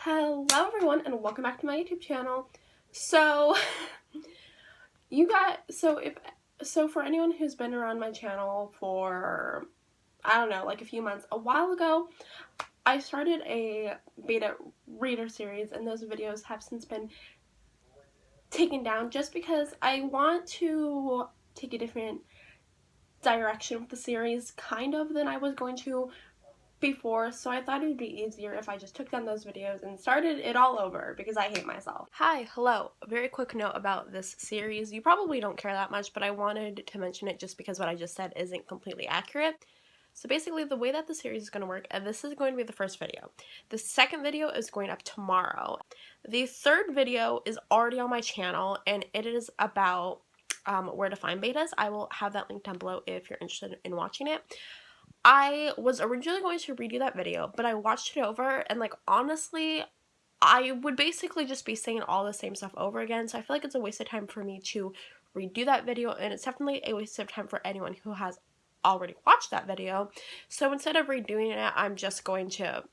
Hello everyone and welcome back to my YouTube channel. So for anyone who's been around my channel for I don't know, like a few months, a while ago, I started a beta reader series, and those videos have since been taken down just because I want to take a different direction with the series kind of than I was going to before, so I thought it would be easier if I just took down those videos and started it all over because I hate myself. Hi, hello. A very quick note about this series. You probably don't care that much, but I wanted to mention it just because what I just said isn't completely accurate. So basically, the way that the series is going to work, and this is going to be the first video. The second video is going up tomorrow. The third video is already on my channel, and it is about where to find betas. I will have that link down below if you're interested in watching it. I was originally going to redo that video, but I watched it over, and like honestly, I would basically just be saying all the same stuff over again, so I feel like it's a waste of time for me to redo that video, and it's definitely a waste of time for anyone who has already watched that video. So instead of redoing it, I'm just going to,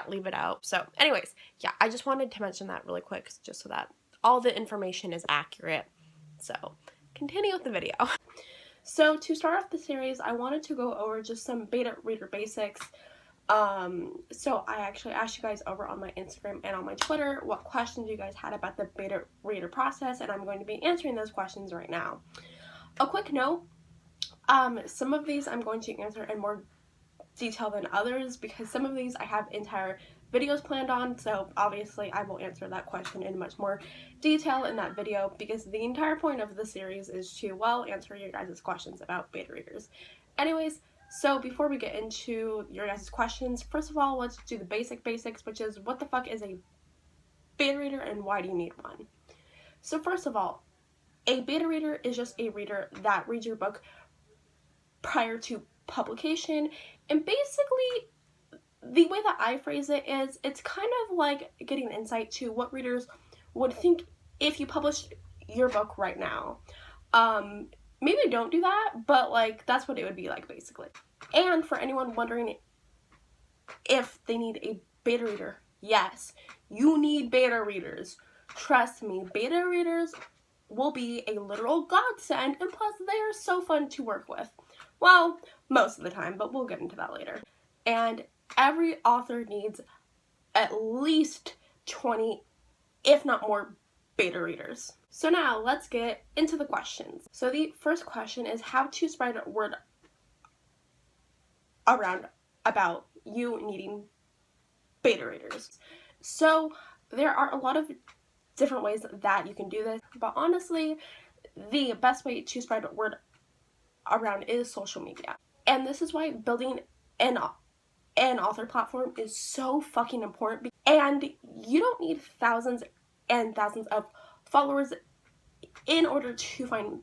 leave it out. So anyways, I just wanted to mention that really quick just so that all the information is accurate. So continue with the video. So to start off the series, I wanted to go over just some beta reader basics. So I actually asked you guys over on my Instagram and on my Twitter what questions you guys had about the beta reader process, and I'm going to be answering those questions right now. A quick note, some of these I'm going to answer in more detail than others because some of these I have entire videos planned on, so obviously I will answer that question in much more detail in that video because the entire point of the series is to, well, answer your guys' questions about beta readers. Anyways, so before we get into your guys' questions, first of all, let's do the basics, which is what the fuck is a beta reader and why do you need one? So first of all, a beta reader is just a reader that reads your book prior to publication, and basically the way that I phrase it is it's kind of like getting insight to what readers would think if you published your book right now. Maybe don't do that, but like that's what it would be like basically. And for anyone wondering if they need a beta reader, yes, you need beta readers. Trust me, beta readers will be a literal godsend, and plus they are so fun to work with. Well, most of the time, but we'll get into that later. And every author needs at least 20, if not more, beta readers. So now let's get into the questions. So the first question is how to spread word around about you needing beta readers. So there are a lot of different ways that you can do this, but honestly, the best way to spread word around is social media. And this is why building an author platform is so fucking important, and you don't need thousands and thousands of followers in order to find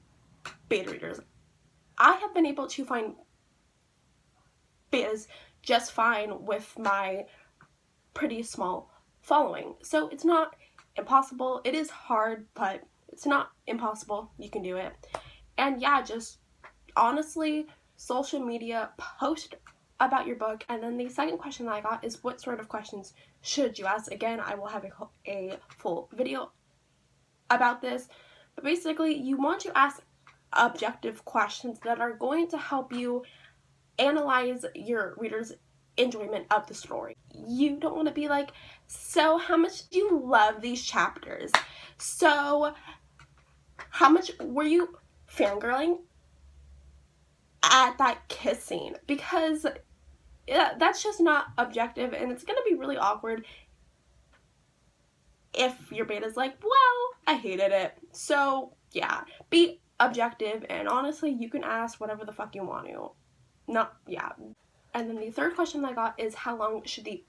beta readers. I have been able to find betas just fine with my pretty small following. So it's not impossible. It is hard, but it's not impossible. You can do it. And just honestly, social media, post about your book. And then the second question that I got is what sort of questions should you ask? Again, I will have a full video about this, but basically you want to ask objective questions that are going to help you analyze your reader's enjoyment of the story. You don't want to be like, so how much do you love these chapters? So how much were you fangirling at that kiss scene? Because that's just not objective, and it's going to be really awkward if your beta's like, well, I hated it. So be objective, and honestly, you can ask whatever the fuck you want to. And then the third question I got is how long should the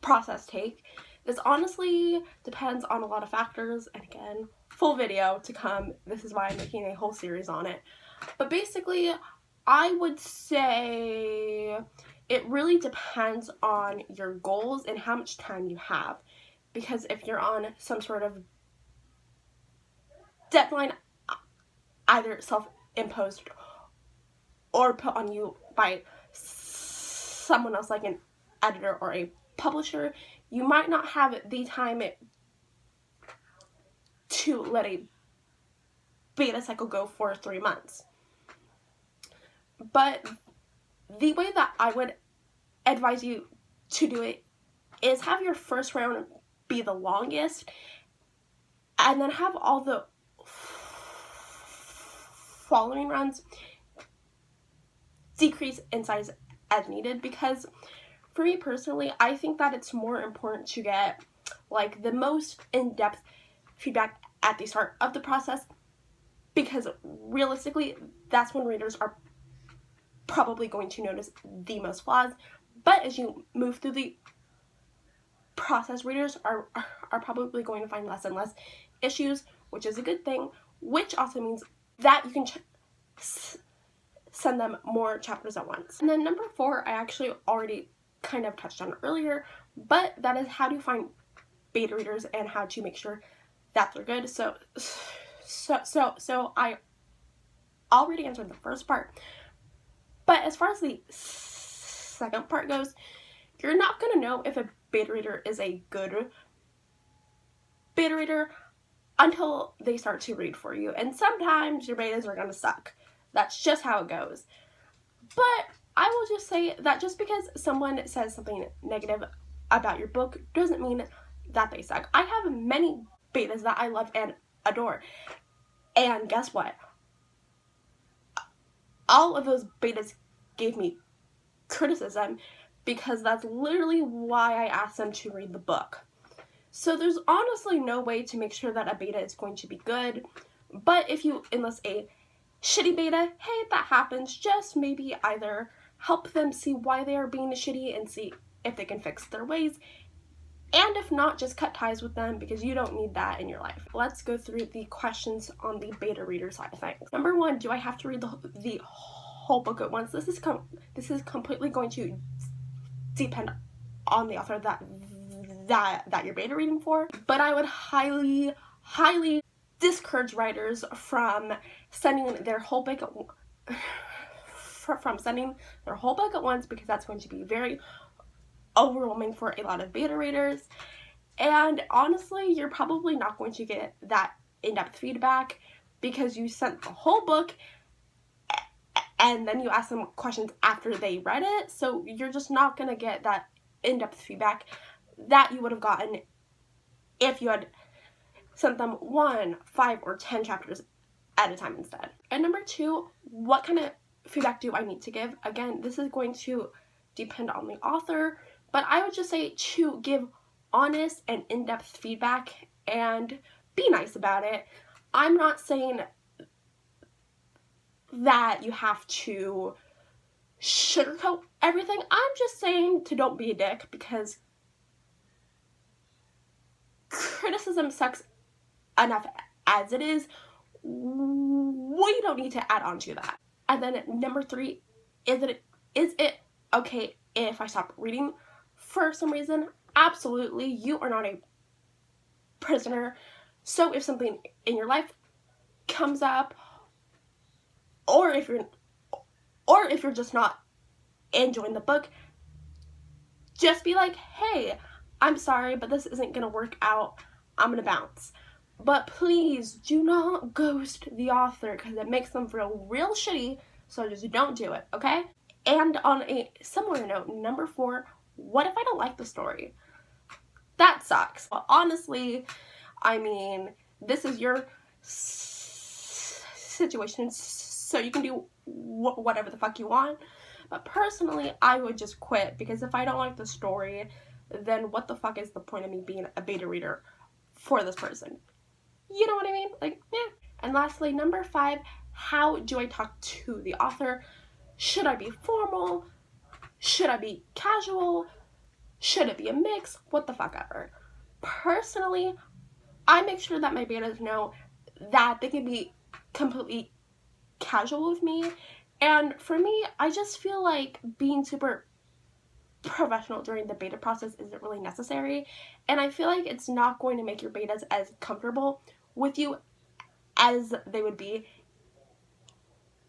process take? This honestly depends on a lot of factors, and again, full video to come. This is why I'm making a whole series on it. But basically, I would say it really depends on your goals and how much time you have. Because if you're on some sort of deadline, either self-imposed or put on you by someone else like an editor or a publisher, you might not have the time to let a beta cycle go for 3 months. But the way that I would advise you to do it is have your first round be the longest, and then have all the following rounds decrease in size as needed, because for me personally, I think that it's more important to get like the most in-depth feedback at the start of the process, because realistically that's when readers are probably going to notice the most flaws. But as you move through the process, readers are probably going to find less and less issues, which is a good thing, which also means that you can send them more chapters at once. And then number 4, I actually already kind of touched on earlier, but that is how to find beta readers and how to make sure that they're good. So I already answered the first part, but as far as the second part goes, you're not going to know if a beta reader is a good beta reader until they start to read for you. And sometimes your betas are going to suck. That's just how it goes. But I will just say that just because someone says something negative about your book doesn't mean that they suck. I have many betas that I love and adore. And guess what? All of those betas gave me criticism, because that's literally why I asked them to read the book. So there's honestly no way to make sure that a beta is going to be good. But if you enlist a shitty beta, hey, that happens. Just maybe either help them see why they are being shitty and see if they can fix their ways. And if not, just cut ties with them, because you don't need that in your life. Let's go through the questions on the beta reader side of things. Number 1, do I have to read the whole book at once? This is completely going to depend on the author that you're beta reading for. But I would highly discourage writers from sending their whole book at once, because that's going to be very overwhelming for a lot of beta readers. And honestly, you're probably not going to get that in-depth feedback, because you sent the whole book and then you ask them questions after they read it. So you're just not going to get that in-depth feedback that you would have gotten if you had sent them 1, 5, or 10 chapters at a time instead. And number 2, what kind of feedback do I need to give? Again, this is going to depend on the author, but I would just say to give honest and in-depth feedback and be nice about it. I'm not saying that you have to sugarcoat everything. I'm just saying to don't be a dick, because criticism sucks enough as it is. We don't need to add on to that. And then number 3, is it okay if I stop reading for some reason? Absolutely. You are not a prisoner. So if something in your life comes up, or if you're just not enjoying the book, just be like, hey, I'm sorry, but this isn't gonna work out. I'm gonna bounce. But please do not ghost the author, because it makes them feel real shitty. So just don't do it, okay? And on a similar note, number 4, what if I don't like the story? That sucks. Well, honestly, I mean, this is your situation, so you can do whatever the fuck you want. But personally, I would just quit, because if I don't like the story, then what the fuck is the point of me being a beta reader for this person? You know what I mean? Like, yeah. And lastly, number 5, how do I talk to the author? Should I be formal? Should I be casual? Should it be a mix? What the fuck ever. Personally, I make sure that my betas know that they can be completely casual with me. And for me, I just feel like being super professional during the beta process isn't really necessary. And I feel like it's not going to make your betas as comfortable with you as they would be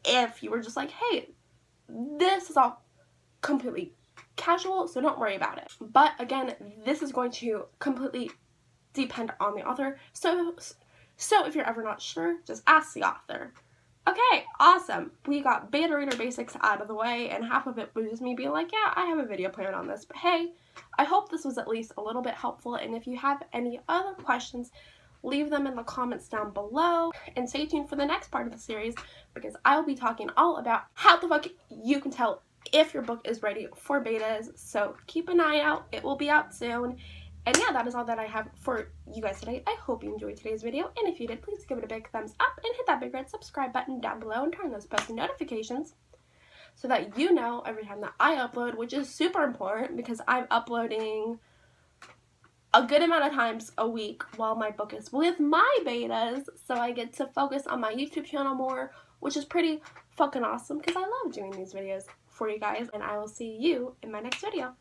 if you were just like, hey, this is all completely casual, so don't worry about it. But again, this is going to completely depend on the author, so if you're ever not sure, just ask the author. Okay, awesome. We got beta reader basics out of the way, and half of it was just me being like, yeah, I have a video plan on this. But hey, I hope this was at least a little bit helpful, and if you have any other questions, leave them in the comments down below, and stay tuned for the next part of the series, because I will be talking all about how the fuck you can tell if your book is ready for betas. So keep an eye out, it will be out soon. And yeah, that is all that I have for you guys today. I hope you enjoyed today's video, and if you did, please give it a big thumbs up and hit that big red subscribe button down below and turn those post notifications so that you know every time that I upload, which is super important because I'm uploading a good amount of times a week while my book is with my betas, so I get to focus on my YouTube channel more, which is pretty fucking awesome because I love doing these videos for you guys, and I will see you in my next video.